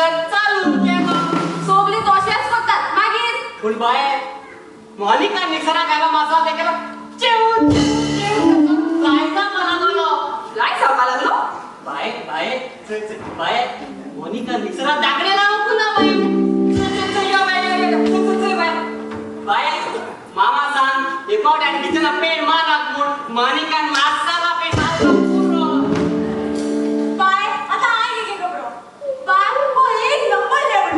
तर चालू केलं सोगली तोशेच करतात मागीर फुलबाय मोनिका निसरा गायला माझा देखील जेवून लायचा मला बोलो लायचा मला लागलो बाय बाय बाय मोनिका निसरा दागडेला पुन्हा बाय मामा सांग एकोट आणि किचन पेन मारा मोनिका नाचताला पेन मारलो पुरो बाय आता आई गे गबरो बाय हो एक नंबर लेवल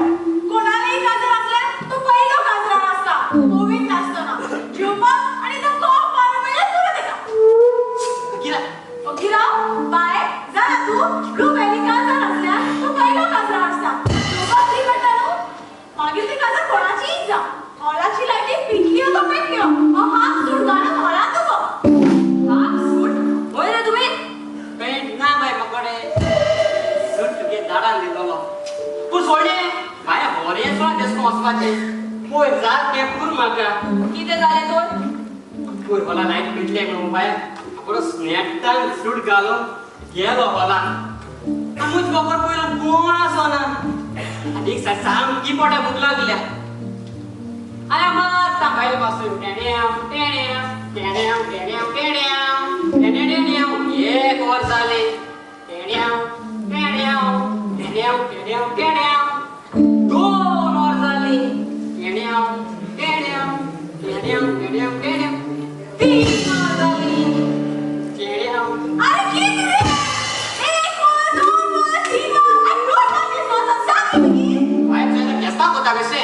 कोणालाही काजर असला तो पहिलो काजरा असता कोविड नसताना जेव्हा आणि तो कॉप मारून मिळत तुला देता गिरा बाय जरा तू ब्लू बेली काजर असल्या तो पहिलो काजरा असता तो फ्री भेटलो मागील ते काजर कोणाची जा हॉलाची लाईटी पिटली होतो पेटलो हाफ सूट गाणं हॉला तो हाफ सूट होय रे तुम्ही पेंट ना बाय पकडे सूट घे दाडा दिलो तू सोडे बाय होरे सोडा देसको असवाचे होय जा के पूर माका किती झाले तो पूर मला लाईट पिटले म्हणून बाय आपण स्नॅपटान सूट घालो गेलो होला आमुच बरोबर पहिला कोण असो ना आणि एक साम की पोटा भूक लागल्या अरे मग थांबायला पासून एक वर झाले दोन वर झाले तीन वर झाली अरे किती रे एक वर दोन वर तीन वर आणि दोन वर स्वतः सांग तुम्ही बाहेर जायला होता कसे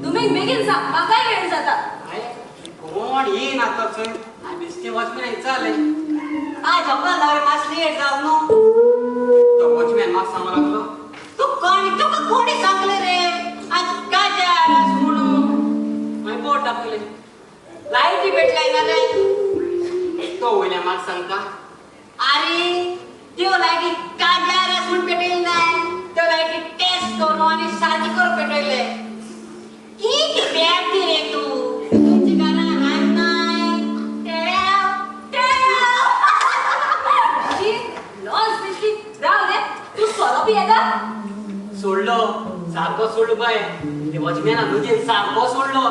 तुम्ही बेगीन सांग मग काय वेळ जाता कोण येईन आता बिस्के वॉचमॅन चालले आज आपण लावले मास लेट जाऊ नो तो वॉचमॅन मास सांगू लागलो तू का कोणी सांगले रे आज काय जायला म्हणून मी बोट टाकले लाईटी भेटलाय ना रे तो होईना माग सांगता अरे त्यो लाईटी काय जायला म्हणून पेटेल नाही त्यो लाईटी टेस्ट करून आणि सारखी करून पेटवले की बॅग रे तू तुमची गाणं हाय नाही लॉस दिसली राव रे तू सोलो पी येता सोडलो सारखो सोड बाय ते वॉचमॅना तुझे सारखो सोडलो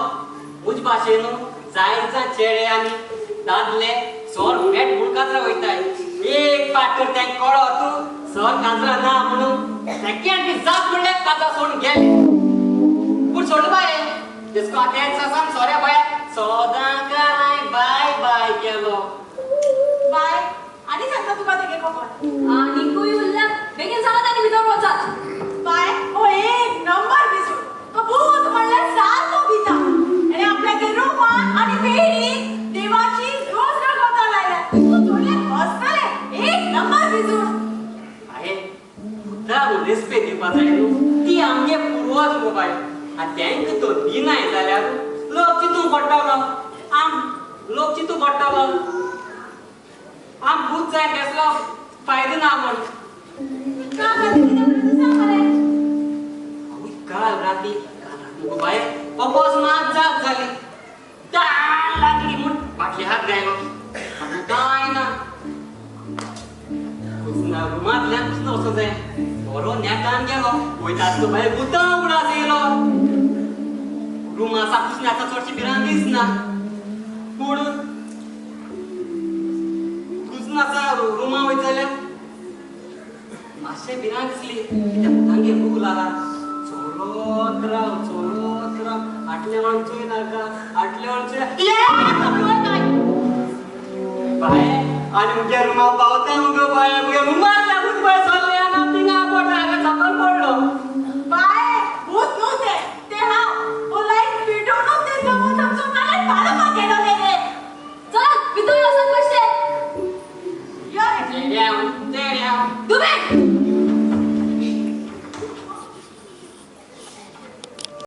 उज भाषेनो जायचा चेडे आणि दादले सोर बॅट मुळकात्रा वयताय एक पाकर त्या कळो तू सोर काजरा ना म्हणून सेकंड बी जात म्हणले काजरा सोडून गेले पुढ सोड बाय जिसको अटॅच असम सोऱ्या बाय सोदा काय बाय बाय केलो बाय आणि सांगता तुका ते कोण आणि कोई उल्ला बेगीन सांगा त्यांनी विचार वाचत बाय हो एक नंबर दिसू तो भूत म्हणलं सारखो बीता आणि आपल्या गेरोमा आणि पेडी देवाची रोज रखवता लागला तू थोडे हसले एक नंबर दिसू आहे दारू रिस्पेक्ट दिवपाक जाय ती आमगे पूर्वज मोबाईल आणि त्यांक तो दिनाय जाल्यार लोक चितू पडटालो लोक चितू पडटालो भूत जाय कसलो फायदो ना म्हण का कधी सांग मरे काल राती बाय पपोस मात जात झाली टाळ लागली म्हणून बाटली हात गायलो काय ना कुसना रुमातल्या कुसना वचो जाय बरो नेटान गेलो वयतात तो बाय भूता उडा गेलो रुमासा कुसण्याचा चडशी भिरांत दिसना पूण कुसनाचा रुमा वयत जाल्यार मातशें भिरांत दिसली त्या भुतांगेर भूक लागला चोलोत राव आटले वळचोय नाका आटले वळचोय बाय आणि मुगे रुमा पावता मुगो बाय